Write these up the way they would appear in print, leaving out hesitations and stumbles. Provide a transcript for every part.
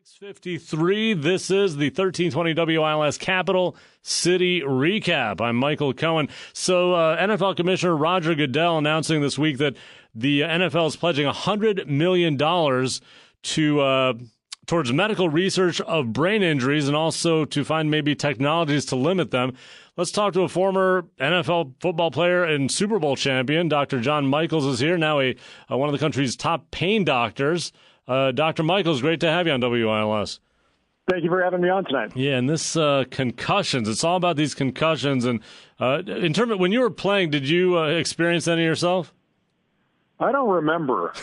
6:53. This is the 1320 WILS Capital City Recap. I'm Michael Cohen. So NFL Commissioner Roger Goodell announcing this week that the NFL is pledging $100 million to towards medical research of brain injuries and also to find maybe technologies to limit them. Let's talk to a former NFL football player and Super Bowl champion. Dr. John Michels is here, now one of the country's top pain doctors. Dr. Michels, great to have you on WILS. Thank you for having me on tonight. Yeah, and this concussions, it's all about these concussions. And in terms of when you were playing, did you experience any yourself? I don't remember.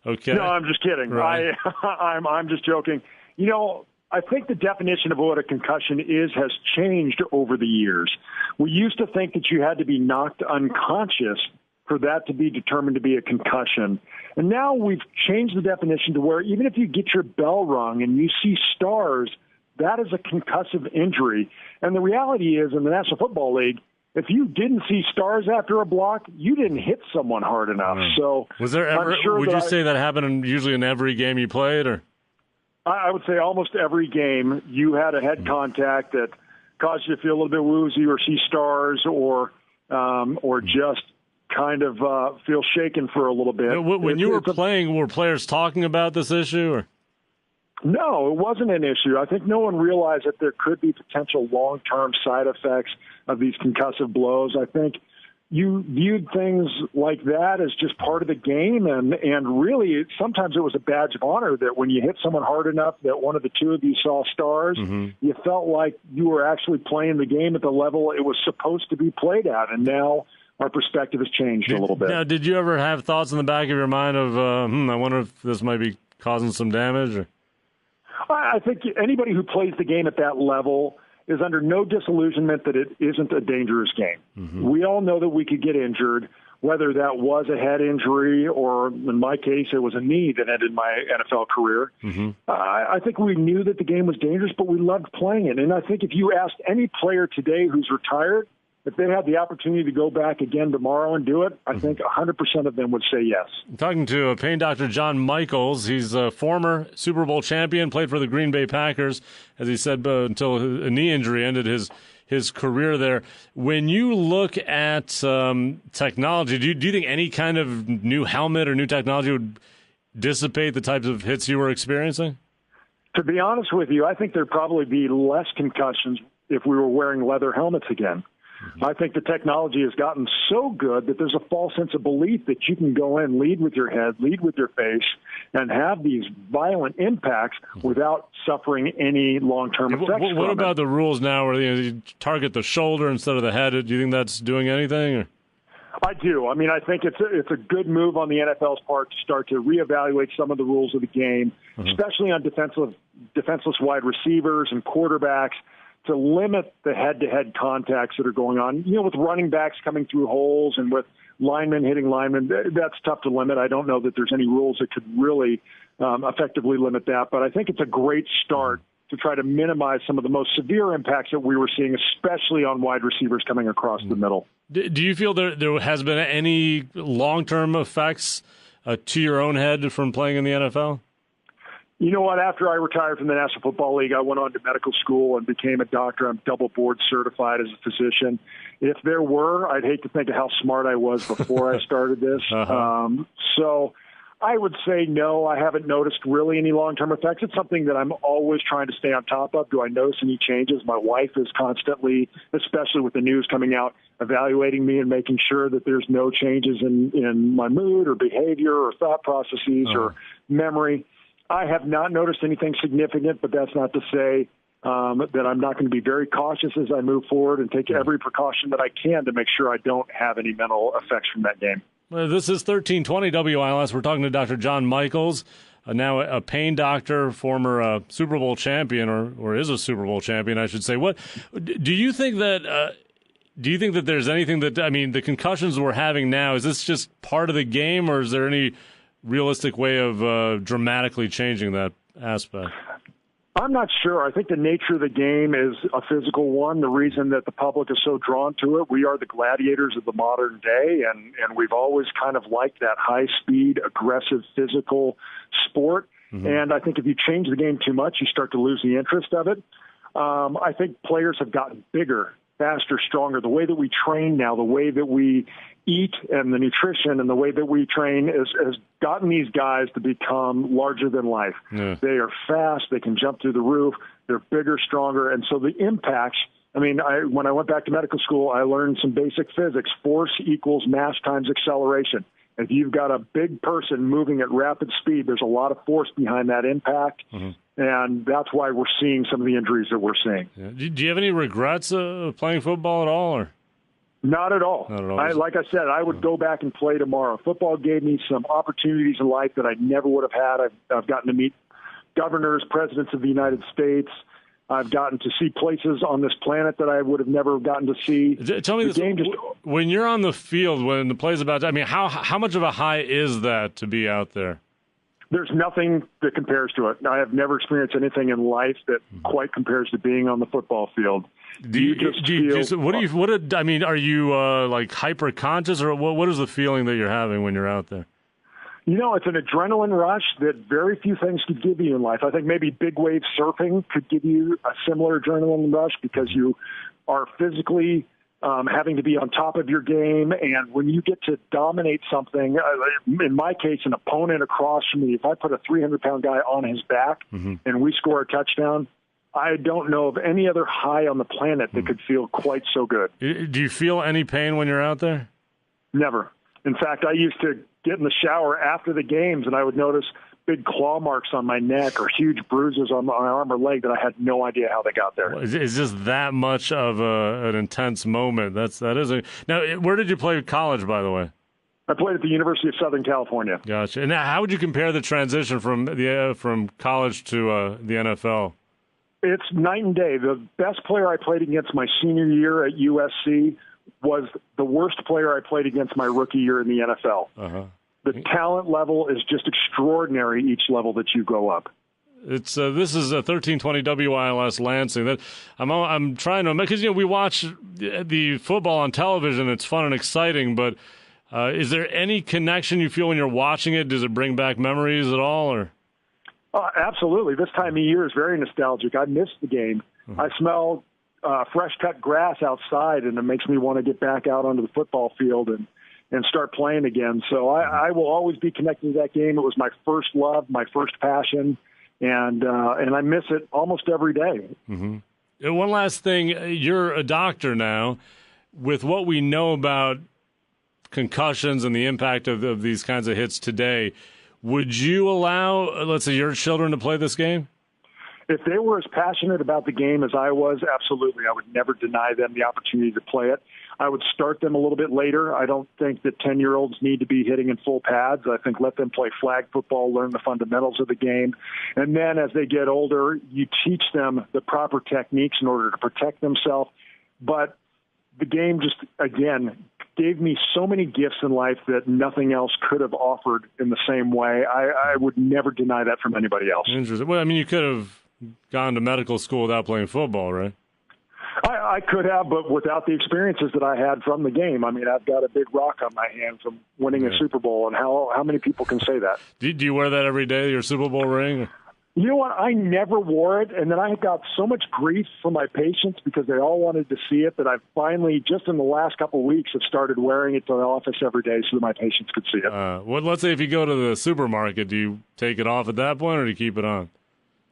Okay. No, I'm just kidding. Right. I'm just joking. You know, I think the definition of what a concussion has changed over the years. We used to think that you had to be knocked unconscious for that to be determined to be a concussion. And now we've changed the definition to where even if you get your bell rung and you see stars, that is a concussive injury. And the reality is in the National Football League, if you didn't see stars after a block, you didn't hit someone hard enough. So was there ever, would you say that happened usually in every game you played? Or I would say almost every game you had a head contact that caused you to feel a little bit woozy or see stars or just kind of feel shaken for a little bit. When you were playing, were players talking about this issue? Or? No, it wasn't an issue. I think no one realized that there could be potential long-term side effects of these concussive blows. I think you viewed things like that as just part of the game, and really sometimes it was a badge of honor that when you hit someone hard enough that one of the two of you saw stars, you felt like you were actually playing the game at the level it was supposed to be played at, and now our perspective has changed a little bit. Now, did you ever have thoughts in the back of your mind of, I wonder if this might be causing some damage? Or? I think anybody who plays the game at that level is under no disillusionment that it isn't a dangerous game. We all know that we could get injured, whether that was a head injury or, in my case, it was a knee that ended my NFL career. I think we knew that the game was dangerous, but we loved playing it. And I think if you asked any player today who's retired, if they had the opportunity to go back again tomorrow and do it, I think 100% of them would say yes. I'm talking to a pain doctor, John Michels. He's a former Super Bowl champion, played for the Green Bay Packers, as he said, until a knee injury ended his career there. When you look at technology, do you think any kind of new helmet or new technology would dissipate the types of hits you were experiencing? To be honest with you, I think there'd probably be less concussions if we were wearing leather helmets again. I think the technology has gotten so good that there's a false sense of belief that you can go in, lead with your head, lead with your face, and have these violent impacts without suffering any long-term effects. What about the rules now where you target the shoulder instead of the head? Do you think that's doing anything? Or? I do. I mean, I think it's a good move on the NFL's part to start to reevaluate some of the rules of the game, especially on defenseless wide receivers and quarterbacks, to limit the head-to-head contacts that are going on. You know, with running backs coming through holes and with linemen hitting linemen, that's tough to limit. I don't know that there's any rules that could really effectively limit that, but I think it's a great start to try to minimize some of the most severe impacts that we were seeing, especially on wide receivers coming across the middle. Do you feel there has been any long-term effects to your own head from playing in the NFL? You know what? After I retired from the National Football League, I went on to medical school and became a doctor. I'm double board certified as a physician. If there were, I'd hate to think of how smart I was before I started this. So I would say no, I haven't noticed really any long-term effects. It's something that I'm always trying to stay on top of. Do I notice any changes? My wife is constantly, especially with the news coming out, evaluating me and making sure that there's no changes in my mood or behavior or thought processes or memory. I have not noticed anything significant, but that's not to say that I'm not going to be very cautious as I move forward and take every precaution that I can to make sure I don't have any mental effects from that game. Well, this is 1320 WILS. We're talking to Dr. John Michels, now a pain doctor, former Super Bowl champion, or is a Super Bowl champion, I should say. What do you think that? Do you think that there's anything that, I mean, the concussions we're having now, is this just part of the game, or is there any realistic way of dramatically changing that aspect? I'm not sure. I think the nature of the game is a physical one. The reason that the public is so drawn to it, we are the gladiators of the modern day, and we've always kind of liked that high-speed, aggressive, physical sport. And I think if you change the game too much, you start to lose the interest of it. I think players have gotten bigger, faster, stronger. The way that we train now, the way that we eat and the nutrition and the way that we train has gotten these guys to become larger than life. Yeah. They are fast. They can jump through the roof. They're bigger, stronger. And so the impacts, when I went back to medical school, I learned some basic physics. Force equals mass times acceleration. If you've got a big person moving at rapid speed, there's a lot of force behind that impact. And that's why we're seeing some of the injuries that we're seeing. Yeah. Do you have any regrets playing football at all? Or? Not at all. Not at all. Like I said, I would go back and play tomorrow. Football gave me some opportunities in life that I never would have had. I've gotten to meet governors, presidents of the United States. I've gotten to see places on this planet that I would have never gotten to see. Tell me this, when you're on the field, when the play's about to, how much of a high is that to be out there? There's nothing that compares to it. I have never experienced anything in life that quite compares to being on the football field. Are you like hyper conscious, or what is the feeling that you're having when you're out there? It's an adrenaline rush that very few things could give you in life. I think maybe big wave surfing could give you a similar adrenaline rush because you are physically having to be on top of your game. And when you get to dominate something, in my case, an opponent across from me, if I put a 300-pound guy on his back and we score a touchdown, I don't know of any other high on the planet that could feel quite so good. Do you feel any pain when you're out there? Never. In fact, I used to get in the shower after the games, and I would notice big claw marks on my neck or huge bruises on my arm or leg that I had no idea how they got there. It's just that much of an intense moment. Now, where did you play college, by the way? I played at the University of Southern California. Gotcha. And how would you compare the transition from college to the NFL? It's night and day. The best player I played against my senior year at USC was the worst player I played against my rookie year in the NFL. The talent level is just extraordinary each level that you go up. This is 1320 WILS Lansing. I'm trying to, because we watch the football on television. It's fun and exciting, but is there any connection you feel when you're watching it? Does it bring back memories at all, or? Absolutely. This time of year is very nostalgic. I miss the game. I smell fresh cut grass outside, and it makes me want to get back out onto the football field and start playing again. So I will always be connected to that game. It was my first love, my first passion, and I miss it almost every day. And one last thing, you're a doctor now. With what we know about concussions and the impact of these kinds of hits today, would you allow, let's say, your children to play this game? If they were as passionate about the game as I was, absolutely. I would never deny them the opportunity to play it. I would start them a little bit later. I don't think that 10-year-olds need to be hitting in full pads. I think let them play flag football, learn the fundamentals of the game. And then as they get older, you teach them the proper techniques in order to protect themselves. But the game just, again, gave me so many gifts in life that nothing else could have offered in the same way. I would never deny that from anybody else. Interesting. Well, you could have gone to medical school without playing football, right? I could have, but without the experiences that I had from the game. I've got a big rock on my hand from winning a Super Bowl, and how many people can say that? Do you wear that every day, your Super Bowl ring? You know what? I never wore it, and then I got so much grief from my patients because they all wanted to see it that I finally, just in the last couple of weeks, have started wearing it to the office every day so that my patients could see it. Let's say if you go to the supermarket, do you take it off at that point, or do you keep it on?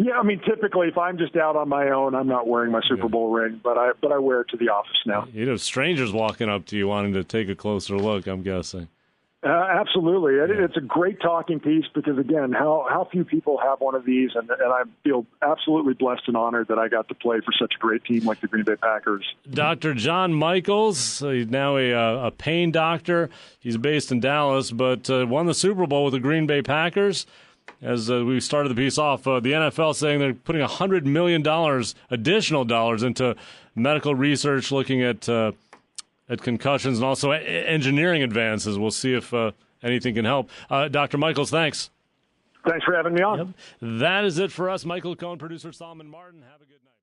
Yeah, typically if I'm just out on my own, I'm not wearing my Super Bowl ring, but I wear it to the office now. You'd have strangers walking up to you wanting to take a closer look, I'm guessing. Absolutely. It's a great talking piece because, again, how few people have one of these, and I feel absolutely blessed and honored that I got to play for such a great team like the Green Bay Packers. Dr. John Michels, he's now a pain doctor. He's based in Dallas, but won the Super Bowl with the Green Bay Packers. As we started the piece off, the NFL saying they're putting $100 million additional dollars into medical research, looking at concussions and also engineering advances. We'll see if anything can help. Dr. Michels, thanks. Thanks for having me on. Yep. That is it for us. Michael Cohen, producer Solomon Martin. Have a good night.